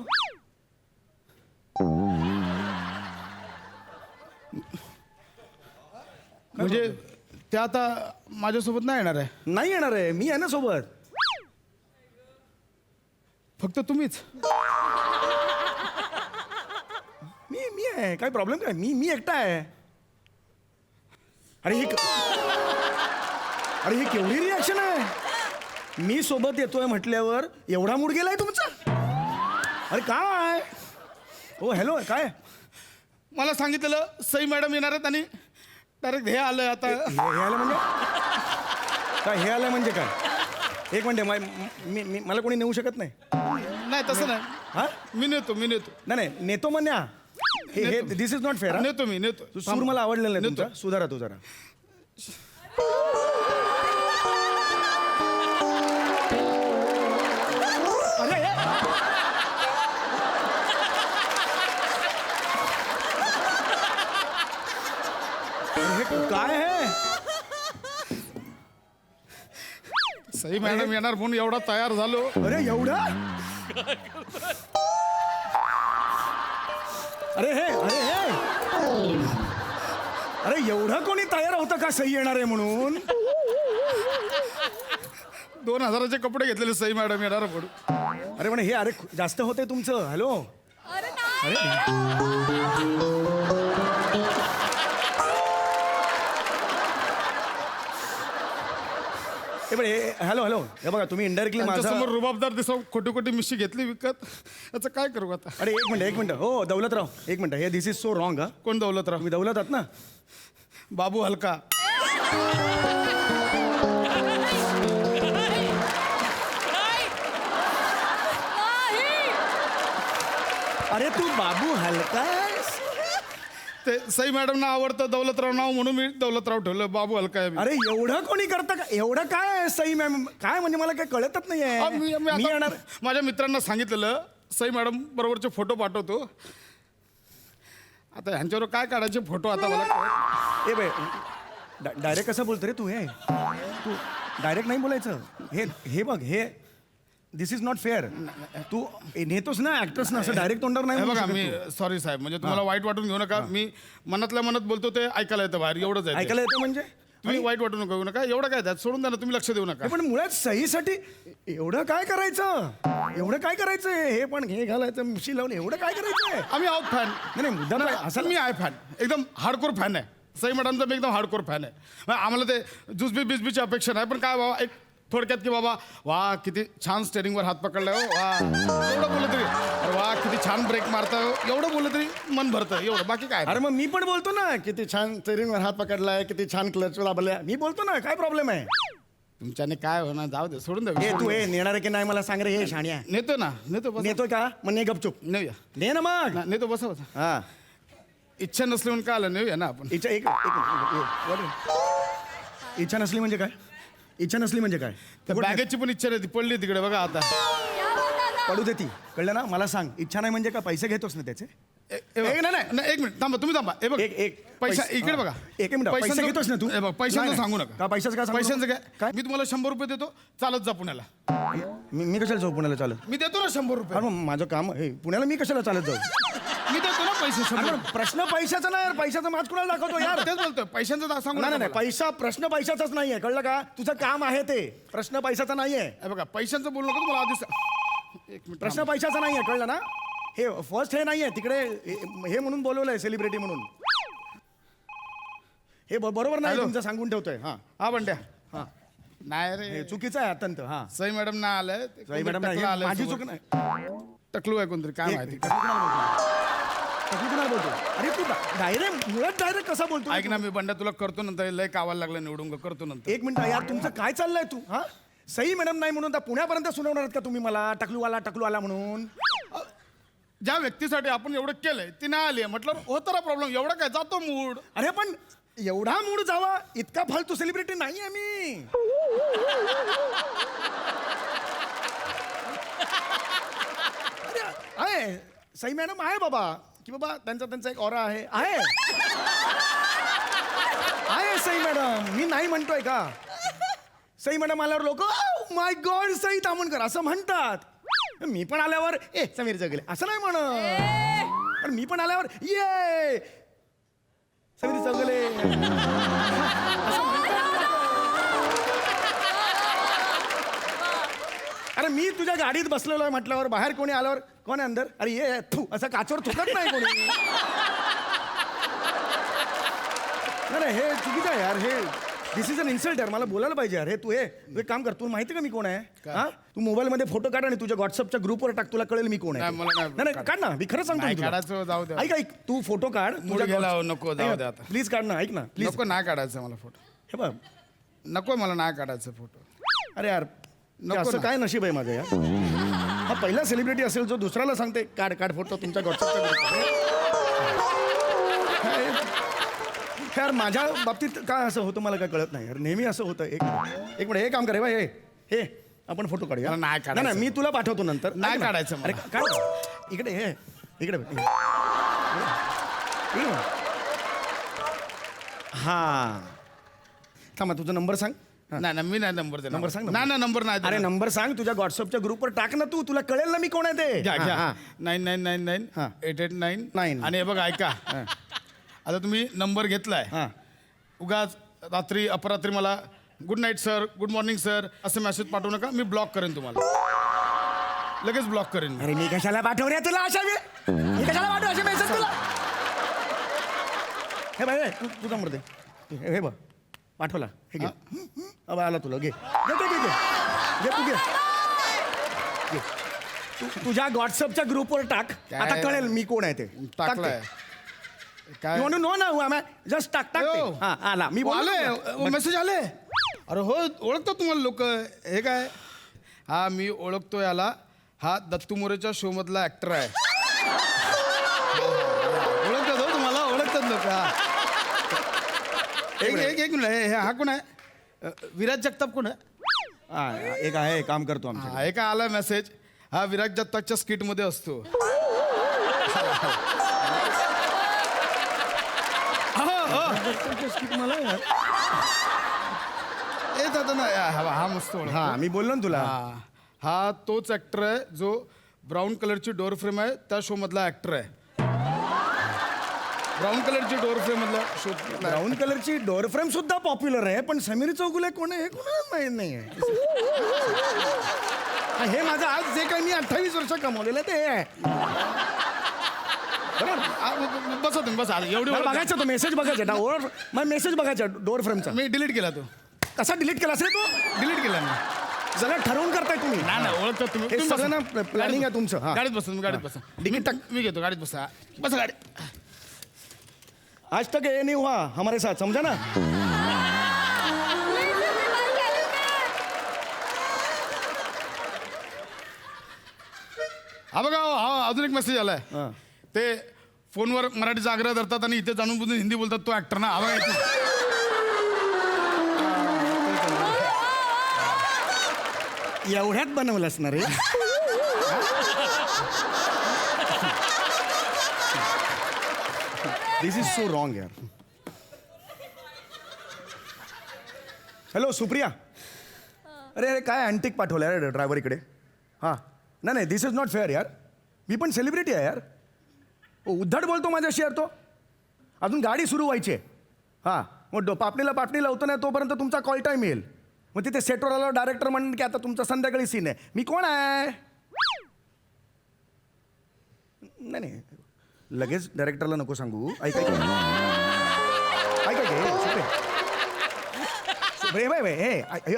म्हणजे त्या आता माझ्यासोबत नाही येणार आहे. नाही येणार आहे. मी आहे ना सोबत. फक्त तुम्हीच. मी आहे. काय प्रॉब्लेम काय? मी एकटा आहे. अरे ही केवढी रिॲक्शन आहे? मी सोबत येतोय म्हटल्यावर एवढा मूड गेलाय तुमचा? अरे काय? हो हॅलो काय? मला सांगितलेलं सई मॅडम येणार आहेत आणि डायरेक्ट हे आलं आता. हे आलं म्हणजे काय? हे आलं म्हणजे काय? एक मिनिट मला कोणी नेऊ शकत नाही. नाही तसं नाही. हा मी नेतो नाही नाही नेतो म्हणण्या हे दिस इज नॉट फेअर. नेतो मी नेतो. सूर मला आवडलेला नाही नेतो. तुमचा. सुधारा तू जरा. अरे हे काय आहे? सई मॅडम येणार म्हणून एवढा तयार झालो. अरे एवढा? अरे एवढा कोणी तयार होतं का सई येणार आहे म्हणून? 2000चे कपडे घेतलेले सई मॅडम येणार म्हणून. अरे पण हे अरे जास्त होते तुमचं. हॅलो अरे नाही. हॅलो हे बघा तुम्ही इनडायरेक्टली माझा. समोर रुबाबदार दिसव खोटी खोटी मिशी घेतली विकत. याचं काय करू आता. अरे एक मिनिट हो दौलतराव एक मिनिट. हे दिस इज सो रॉंग. हा कोण दौलतराव. तुम्ही दौलत आहात ना? बाबू हलका. अरे तू बाबू हलकास? ते सई मॅडमना आवडतं दौलतराव नाव म्हणून मी दौलतराव ठेवलं. बाबू हलका आहे मी. अरे एवढं कोणी करतं का? एवढं काय आहे सई मॅम? काय म्हणजे मला काय कळतच नाहीये. मी मी आता येणार. माझ्या मित्रांना सांगितलेलं सई मॅडम बरोबरचे फोटो पाठवतो. आता ह्यांच्यावर काय काढायचे फोटो आता मला कळत. ए बाय डायरेक्ट कसं बोलतो रे तू? हे तू डायरेक्ट नाही बोलायचं. हे बघ हे दिस इज नॉट फेअर. तू नेतोस ना ऍक्टर्स ना असं डायरेक्ट तोंडावर नाही हे बोलू बघा शकत मी तू. सॉरी साहेब म्हणजे तुम्हाला वाईट वाटून घेऊ नका. मी मनातल्या मनात बोलतो ते ऐकायला येतं बाहेर एवढंच आहे. ऐकायला येतं म्हणजे? तुम्ही वाईट वाटू नका घेऊ नका. एवढं काय त्यात सोडून द्या ना. तुम्ही लक्ष देऊ नका. हे पण मुळात सहीसाठी एवढं काय करायचं? हे पण हे घालायचं मिशी लावून एवढं काय करायचं? आम्ही आहोत फॅन. नाही मुद्दा असं मी आहे फॅन एकदम हार्डकोर फॅन आहे. सई मॅडमचा मी एकदम हार्डकोर फॅन आहे. मग आम्हाला ते जुसबी बिसबीची अपेक्षा नाही. पण काय बाबा एक थोडक्यात की बाबा वा किती छान स्टेरिंगवर हात पकडलाय हो वा एवढं बोललं तरी. अरे वा किती छान ब्रेक मारताय एवढं बोललं तरी मन भरतं एवढं. बाकी काय. अरे मग मी पण बोलतो ना किती छान स्टेरिंगवर हात पकडलाय किती छान क्लच दाबलाय. मी बोलतो ना काय प्रॉब्लेम आहे? तुमच्याने काय होणार जाऊ दे सोडून हे द्या तू हे नेणार आहे की नाही मला सांग रे हे शाण्या नेतो ना नेतो बस नेतोय का मग ने गपचूप नेऊया ने ना मग नेतो बसा बसा हा इच्छा नसली म्हणून काय आलं नेऊया ना आपण इच्छा एक इच्छा नसली म्हणजे काय इच्छा नसली म्हणजे काय त्या बॅगेची पण इच्छा नाही ती पडली तिकडे बघा आता पडू दे ती कळलं ना मला सांग इच्छा नाही म्हणजे का पैसे घेतोस ना त्याचे नाही नाही एक मिनिट थांबा तुम्ही थांबा हे बघ पैसा इकडे बघा एक मिनिट पैसे घेतोस ना तू हे बघ पैशांचं नाही, सांगू नाही. नका का पैशाचं काय सांगू पैशांचं नको? काय मी तुम्हाला 100 रुपये देतो चालत जा पुण्याला मी कशाला जाऊ पुण्याला चालत मी देतो ना 100 रुपये अरे मग माझं काम हे पुण्याला मी कशाला चालत जाऊ मी देतो ना पैसे 100 अरे रुपये. पण प्रश्न पैशाचा नाही यार पैशाचा माज कुणाला दाखवतो यार तेच बोलतोय पैशांचं सांगू नाही नका नाही मला. पैसा प्रश्न पैशाचाच नाहीये कळलं का तुझं काम आहे ते प्रश्न पैशाचा नाहीये हे बघा पैशांचं बोलू नका तुम्हाला आधीच एक मिनिट प्रश्न पैशाचा नाहीये कळलं ना हे फर्स्ट हे नाहीये तिकडे हे म्हणून बोलवलंय सेलिब्रिटी म्हणून हे बरोबर नाही हॅलो. तुमचं सांगून ठेवतोय हा हा बंड्या हा नाही हे रे चुकीचं आहे अत्यंत हा सई मॅडम ना आलंय सई मॅडम नाही, हे माझी चूक नाही टकलू आहे कोणतरी काय माहिती तू कुणाला बोलतो अरे तू डायरेक्ट मुळात डायरेक्ट कसा बोलतो ऐक ना मी बंड्या तुला करतो नंतर लय कावायला लागलं निवडून ग, करतो नंतर एक मिनिट यार तुमचं काय चाललंय तू हा सई मॅडम नाही म्हणून आता पुण्यापर्यंत सुनावणार आहेत का तुम्ही मला टकलू आला म्हणून ज्या व्यक्तीसाठी आपण एवढं केलंय ती नाही आली म्हटलं होतं ना प्रॉब्लेम एवढं काय जातो मूड अरे पण एवढा मूड जावा इतका फालतू सेलिब्रिटी नाही आहे मी अरे, आहे सई मॅडम आहे बाबा की बाबा त्यांचा एक ऑरा आहे सई मॅडम मी नाही म्हणतोय का सई मॅडम आल्यावर लोक माय गॉड सई तामणकर असं म्हणतात मी पण आल्यावर ए समीर जगले असं नाही म्हणत पण मी पण आल्यावर ये समीर चौगले अरे मी तुझ्या गाडीत बसलेलो आहे म्हटल्यावर बाहेर कोणी आल्यावर कोण आहे अंदर अरे ये थू असं काचवर थुकत नाही कोणी नाही हे चुकीचं आहे यार हे दिस इज अन इन्सल्ट यार मला बोलायला पाहिजे यार हे तू एक काम कर तुला माहिती का मी कोण आहे हा तू मोबाईल मध्ये फोटो काढ आणि तुझ्या व्हॉट्सअपच्या ग्रुपवर टाक तुला कळेल मी कोण आहे नाही, मला नाही नाही काढ ना मी खरं सांगतो नाही मी तुला. काढायचं, जाऊ द्या. ऐक तू फोटो काढ मूड गेला हो, नको, जाऊ द्या आता. प्लीज काढ ना ऐक ना प्लीज नको नाही काढायचं मला फोटो हे बघ नको मला नाही काढायचं फोटो अरे यार नको असं ना. काय नशीब आहे माझं यार हा पहिला सेलिब्रिटी असेल जो दुसऱ्याला सांगते काढ फोटो तुमच्या व्हॉट्सअपच्या यार माझ्या बाबतीत काय असं होतं मला काय कळत नाही यार नेहमी असं होतं एक मिनिट हे काम करे बा हे आपण फोटो काढूया मला नाही काढायचं. नाही, मी तुला पाठवतो नंतर नाही ऐक ना. काढायचं मला. अरे काढ इकडे इकडे हा थांबा तुझा नंबर सांग हा. नाही नाही मी नाही नंबर देणार नंबर सांग ना. नाही नंबर नाही अरे देणार. नंबर सांग तुझ्या व्हॉट्सअपच्या ग्रुपवर टाक ना तू तुला कळेल ना मी कोण आहे ते घ्या हा, घ्या हा. 9999 हा. 889 9. आणि हे बघा ऐका आता तुम्ही नंबर घेतलाय हा. उगाच रात्री अपरात्री मला good night sir good morning sir असं मेसेज पाठवू नका मी ब्लॉक करेन तुम्हाला लगेच ब्लॉक करेन मी. अरे मी कशाला पाठवण्या तुला अशा मी कशाला पाठवू असे मेसेज तुला हे बाय तू नंबर दे हे बघ पाठवला हे घे अब आला तुला घे तू घे तुझ्या व्हॉट्सअपच्या ग्रुपवर टाक काय? आता कळेल मी कोण आहे ते टाकलाय काय म्हणून नो ना जस्ट टाक टाक ते. हो. हा आला मी बोललो आले ना. मेसेज आले अरे हो ओळखतो तुम्हाला लोक हे काय हा मी ओळखतो याला हा दत्तू मोरेच्या शो मधला ऍक्टर आहे ओळखतात हो तुम्हाला ओळखतात लोक एक मिनिट हे हा कोण आहे विराज जगताप कोण आहे हा, एक आहे काम करतो आमच्या हा एक आला मेसेज हा विराज जगतापच्या स्किट मध्ये असतो मला ए दादा ना हा मस्त ओळख हा मी बोललो ना तुला हा तोच ऍक्टर आहे जो ब्राऊन कलरची डोअर फ्रेम आहे त्या शो मधला ऍक्टर आहे ब्राऊन कलरची डोअर फ्रेम मधला शो ब्राऊन कलरची डोअर फ्रेम सुद्धा पॉप्युलर आहे पण समीर चौगुले कोण आहे हे कोणाला माहित नाही आहे हे माझं आज जे काही मी 28 वर्ष कमवलेलं आहे ते आहे बसा तुम्ही बसा एवढी मला ओळख- बघायचं तो मेसेज बघायचा मग मेसेज बघायचा डोअर फ्रेमचा मी डिलीट केला तो कसा डिलीट केला असेल तो डिलीट केला मी सगळं ठरवून करताय तुम्ही नाही ओळखतो तुम्ही हे तुम्ही सगळं बसा. ना प्लॅनिंग आहे तुमचं हा. गाडीत बसा तुम्ही गाडीत बसा डिलीट टाक मी घेतो गाडीत बसा बसा गाडी आज तक ये नहीं हुआ हमारे साथ समझा ना अजून एक मेसेज आलाय हां. ते फोनवर मराठीचा आग्रह धरतात आणि इथे जाणून बुजून हिंदी बोलतात तो ऍक्टर ना हवा एवढ्यात बनवलंस ना रे दिस इज सो रॉंग यार. हॅलो सुप्रिया. अरे अरे काय अँटिक पाठवलं यार ड्रायव्हर इकडे. हां नाही नाही दिस इज नॉट फेअर यार. मी पण सेलिब्रिटी आहे यार. उद्धट बोलतो माझ्याशी यार तो. अजून गाडी सुरू व्हायची आहे. हां मग पापणीला लावतो नाही तोपर्यंत तुमचा कॉल टाईम येईल. मग तिथे सेटवर आल्यावर डायरेक्टर म्हणून की आता तुमचा संध्याकाळी सीन आहे. मी कोण आहे. नाही नाही लगेच डायरेक्टरला नको सांगू. ऐक ऐक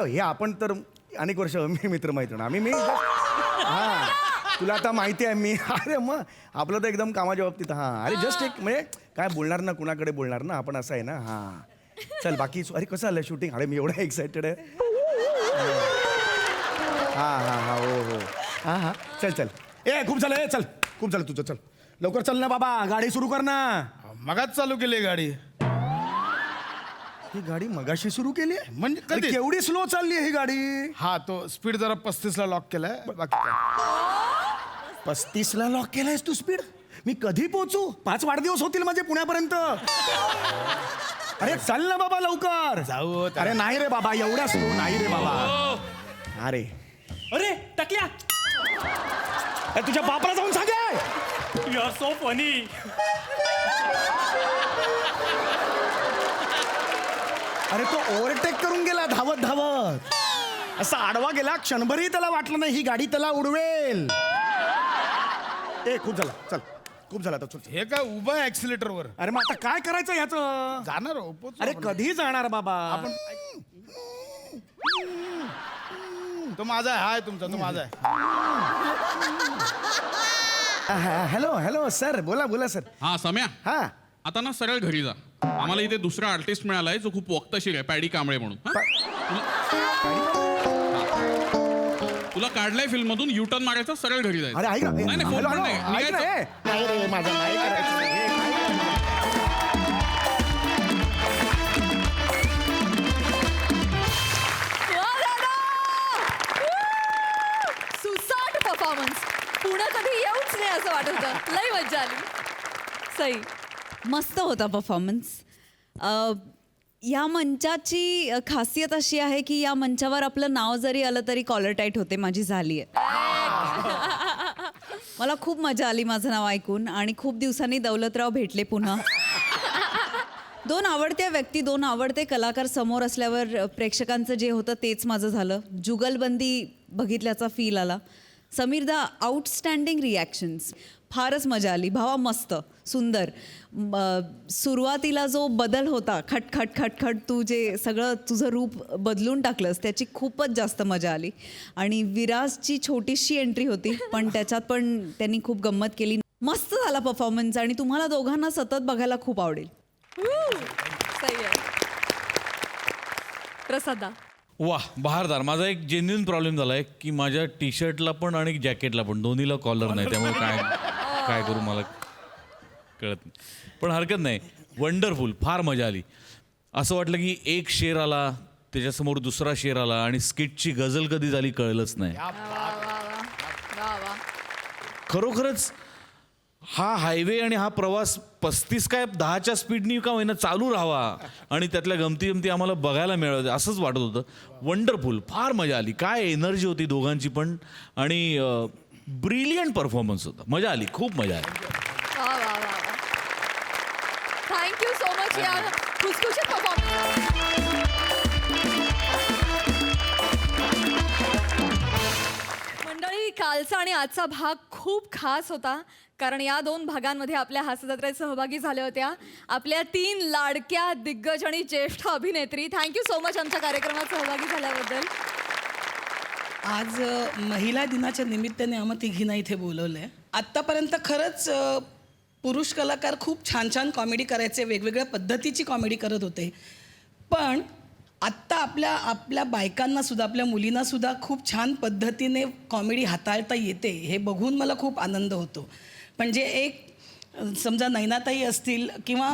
हे आपण तर अनेक वर्ष मी मित्रमैत्रीण आम्ही हां तुला आता माहिती आहे मी. अरे मग आपलं तर एकदम कामाच्या बाबतीत. हां अरे जस्ट एक म्हणजे काय बोलणार ना कुणाकडे बोलणार ना आपण असं आहे ना. हां चल बाकी अरे कसं आलं शूटिंग. अरे मी एवढा एक्सायटेड आहे. हां हां हां हो हो हां हां चल चल खूप झालं चल खूप झालं तुझं. चल लवकर चल ना बाबा गाडी सुरू कर ना. मगाच चालू केली गाडी. ही गाडी मगाशी सुरू केली म्हणजे अरे, कधी केवढी स्लो चालली आहे ही गाडी. हा तो स्पीड जरा 35ला लॉक केलाय बाकी काय. 35ला लॉक केलायस तू स्पीड. मी कधी पोहोचू. 5 वाढदिवस होतील माझे पुण्यापर्यंत. अरे चल ना बाबा लवकर. जाऊ अरे नाही रे बाबा एवढ्या स्लो नाही रे बाबा. अरे अरे टकल्या तुझ्या बापाला जाऊन सांग. You are so funny. अरे तो ओव्हरटेक करून गेला धावत धावत. असा आडवा गेला क्षणभरही त्याला वाटलं नाही ही गाडी त्याला उडवेल. खूप झाला चल खूप झाला आता चल. हे काय उभं आहे ऍक्सिलेटरवर. अरे मग आता काय करायचं ह्याचं. जाणार हो, पोचू अरे आपण. कधी जाणार बाबा. आपण तो माझा आहे. हाय तुमचा तो माझा आहे. हॅलो हॅलो सर बोला बोला सर. हा सम्या हा आता ना सरळ घरी जा. आम्हाला इथे दुसरा आर्टिस्ट मिळालाय जो खूप वक्तशीर आहे पॅडी कांबळे म्हणून. हा? तुला काढलाय फिल्म मधून युटर्न मारायचा सरळ घरी जायचं. अरे ऐक ना. नाही, नाही, फोन हॅलो, पण नाही. हॅलो, ऐक ना, निघायचं. नाही रे माझं नाही करायचं. हे काय सुसाट परफॉर्मन्स. पुढं कधी येऊच नाही असं वाटत होतं. लई मज्जा आली. सई मस्त होता परफॉर्मन्स. या मंचाची खासियत अशी आहे की या मंचावर आपलं नाव जरी आलं तरी कॉलर टाईट होते. माझी झाली आहे. मला खूप मजा आली माझं नाव ऐकून आणि खूप दिवसांनी दौलतराव भेटले पुन्हा. 2 आवडत्या व्यक्ती 2 आवडते कलाकार समोर असल्यावर प्रेक्षकांचं जे होतं तेच माझं झालं. जुगलबंदी बघितल्याचा फील आला. समीरदा आउटस्टँडिंग रिॲक्शन्स. फारच मजा आली. भावा मस्त सुंदर. सुरुवातीला जो बदल होता खट खट खट खट तू जे सगळं तुझं रूप बदलून टाकलंस त्याची खूपच जास्त मजा आली. आणि विराजची छोटीशी एंट्री होती पण त्याच्यात पण त्यांनी खूप गंमत केली. मस्त झाला परफॉर्मन्स आणि तुम्हाला दोघांना सतत बघायला खूप आवडेल. सई आहे. प्रसादा वा बहारदार. माझा एक जेन्युइन प्रॉब्लेम झाला आहे की माझ्या टी शर्टला पण आणि जॅकेटला पण दोन्हीला कॉलर नाही. त्यामुळे काय करू मला कळत नाही. पण हरकत नाही. वंडरफुल. फार मजा आली. असं वाटलं की एक शेर आला त्याच्यासमोर दुसरा शेर आला आणि स्किटची गझल कधी झाली कळलंच नाही. खरोखरच हा हायवे आणि हा प्रवास 35 काय 10च्या स्पीडनी का होईना चालू राहावा आणि त्यातल्या गमती गमती आम्हाला बघायला मिळाल्या असंच वाटत होतं. वंडरफुल. फार मजा आली. काय एनर्जी होती दोघांची पण आणि ब्रिलियंट परफॉर्मन्स होता. मजा आली. खूप मजा आली. वा वा वा. थँक्यू सो मच या खुसखुशीत परफॉर्मन्स. मंडळी कालचा आणि आजचा भाग खूप खास होता कारण या 2 भागांमध्ये आपल्या हास्यजत्रेत सहभागी झाल्या होत्या आपल्या 3 लाडक्या दिग्गज आणि ज्येष्ठ अभिनेत्री. थँक्यू सो मच आमच्या कार्यक्रमात सहभागी झाल्याबद्दल. आज महिला दिनाच्या निमित्ताने आम्हा तिघींना इथे बोलवलं आहे. आत्तापर्यंत खरंच पुरुष कलाकार खूप छान छान कॉमेडी करायचे. वेगवेगळ्या पद्धतीची कॉमेडी करत होते. पण आत्ता आपल्या बायकांनासुद्धा आपल्या मुलींनासुद्धा खूप छान पद्धतीने कॉमेडी हाताळता येते हे बघून मला खूप आनंद होतो. म्हणजे एक समजा नैनाताई असतील किंवा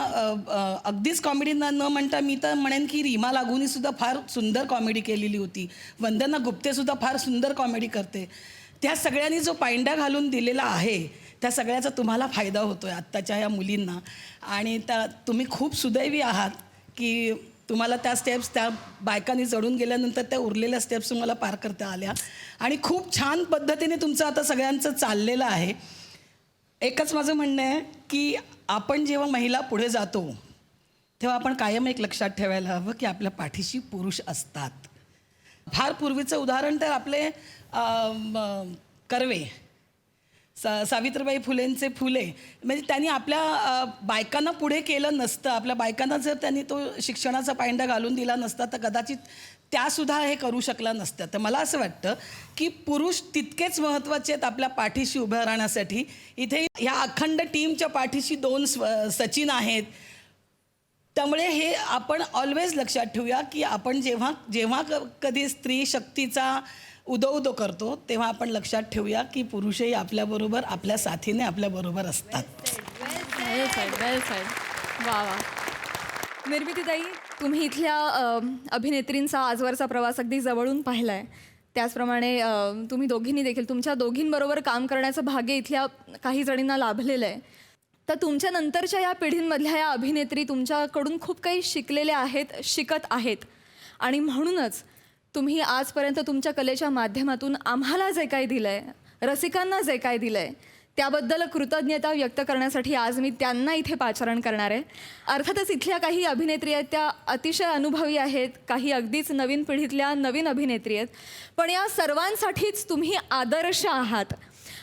अगदीच कॉमेडी न म्हणता मी तर म्हणेन की रीमा लागूनी सुद्धा फार सुंदर कॉमेडी केलेली होती. वंदना गुप्तेसुद्धा फार सुंदर कॉमेडी करते. त्या सगळ्यांनी जो पायंडा घालून दिलेला आहे त्या सगळ्याचा तुम्हाला फायदा होतो आहे आत्ताच्या ह्या मुलींना. आणि तुम्ही खूप सुदैवी आहात की तुम्हाला त्या स्टेप्स त्या बायकांनी चढून गेल्यानंतर त्या उरलेल्या स्टेप्स तुम्हाला पार करता आल्या. आणि खूप छान पद्धतीने तुमचं आता सगळ्यांचं चाललेलं आहे. एकच माझं म्हणणं आहे की आपण जेव्हा महिला पुढे जातो तेव्हा आपण कायम एक लक्षात ठेवायला हवं की आपल्या पाठीशी पुरुष असतात. फार पूर्वीचं उदाहरण तर आपले कर्वे सावित्रीबाई फुलेंचे फुले, म्हणजे त्यांनी आपल्या बायकांना पुढे केलं नसतं. आपल्या बायकांना जर त्यांनी तो शिक्षणाचा पायंडा घालून दिला नसता तर कदाचित त्यासुद्धा हे करू शकला नसत्या. तर मला असं वाटतं की पुरुष तितकेच महत्त्वाचे आहेत आपल्या पाठीशी उभं राहण्यासाठी. इथे ह्या अखंड टीमच्या पाठीशी 2 सचिन आहेत. त्यामुळे हे आपण ऑलवेज लक्षात ठेवूया की आपण जेव्हा कधी स्त्री शक्तीचा उदो करतो तेव्हा आपण लक्षात ठेवूया की पुरुषही आपल्याबरोबर आपल्या साथीने आपल्याबरोबर असतात. वेल साईड. वा वा. निर्मितीताई, तुम्ही इथल्या अभिनेत्रींचा आजवरचा प्रवास अगदी जवळून पाहिला आहे. त्याचप्रमाणे तुम्ही दोघींनी देखील तुमच्या दोघींबरोबर काम करण्याचं भाग्य इथल्या काही जणींना लाभलेलं आहे. तर तुमच्या नंतरच्या या पिढींमधल्या या अभिनेत्री तुमच्याकडून खूप काही शिकलेल्या आहेत, शिकत आहेत. आणि म्हणूनच तुम्ही आजपर्यंत तुमच्या कलेच्या माध्यमातून आम्हाला जे काही दिलं आहे, रसिकांना जे काही दिलं आहे, त्याबद्दल कृतज्ञता व्यक्त करण्यासाठी आज मी त्यांना इथे पाचारण करणार आहे. अर्थातच इथल्या काही अभिनेत्री आहेत त्या अतिशय अनुभवी आहेत, काही अगदीच नवीन पिढीतल्या नवीन अभिनेत्री आहेत. पण या सर्वांसाठीच तुम्ही आदर्श आहात.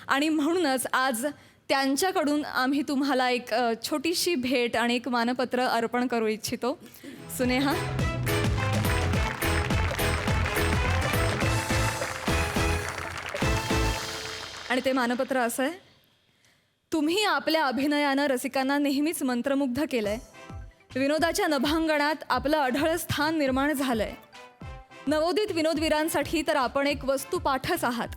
आणि म्हणूनच आज त्यांच्याकडून आम्ही तुम्हाला एक छोटीशी भेट आणि एक मानपत्र अर्पण करू इच्छितो. सुनेहा. आणि ते मानपत्र असं आहे: तुम्ही आपल्या अभिनयानं रसिकांना नेहमीच मंत्रमुग्ध केलंय. विनोदाच्या नभांगणात आपलं अढळ स्थान निर्माण झालंय. नवोदित विनोदवीरांसाठी तर आपण एक वस्तुपाठच आहात.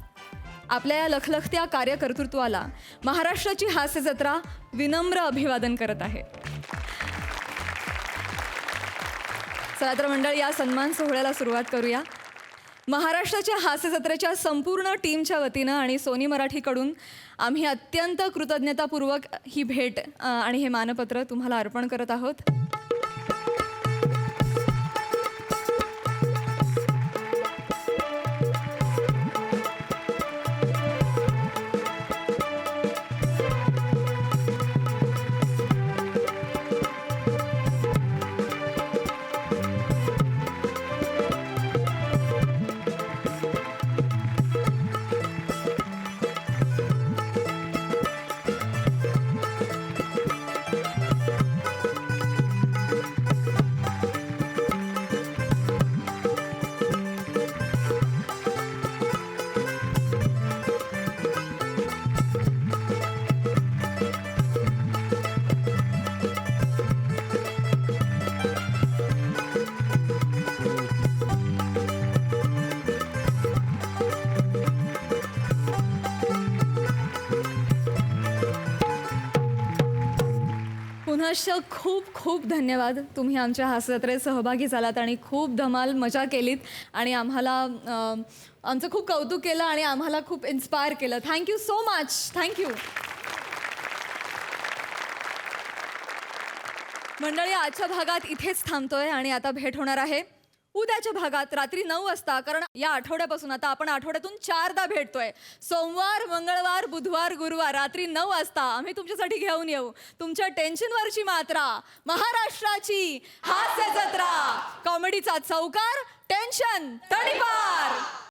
आपल्या या लखलखत्या कार्यकर्तृत्वाला महाराष्ट्राची हास्य जत्रा विनम्र अभिवादन करत आहे. चला तर मंडळी, या सन्मान सोहळ्याला सुरुवात करूया. महाराष्ट्राच्या हास्य जत्रेच्या संपूर्ण टीमच्या वतीनं आणि सोनी मराठीकडून आम्ही अत्यंत कृतज्ञतापूर्वक ही भेट आणि हे मानपत्र तुम्हाला अर्पण करत आहोत. पुनश्च खूप खूप धन्यवाद. तुम्ही आमच्या हास्य जत्रेत सहभागी झालात आणि खूप धमाल मजा केलीत आणि आम्हाला आमचं खूप कौतुक केलं आणि आम्हाला खूप इन्स्पायर केलं. Thank you so much. थँक्यू. मंडळी, आजच्या भागात इथेच थांबतोय आणि आता भेट होणार आहे उद्याच्या भागात रात्री 9 वाजता. कारण या आठवड्यापासून आता आपण आठवड्यातून 4दा भेटतोय. सोमवार, मंगळवार, बुधवार, गुरुवार रात्री 9 वाजता आम्ही तुमच्यासाठी घेऊन येऊ तुमच्या टेन्शनवरची मात्रा, महाराष्ट्राची हास्य जत्रा, कॉमेडीचा चौकार, टेन्शन तडीपार.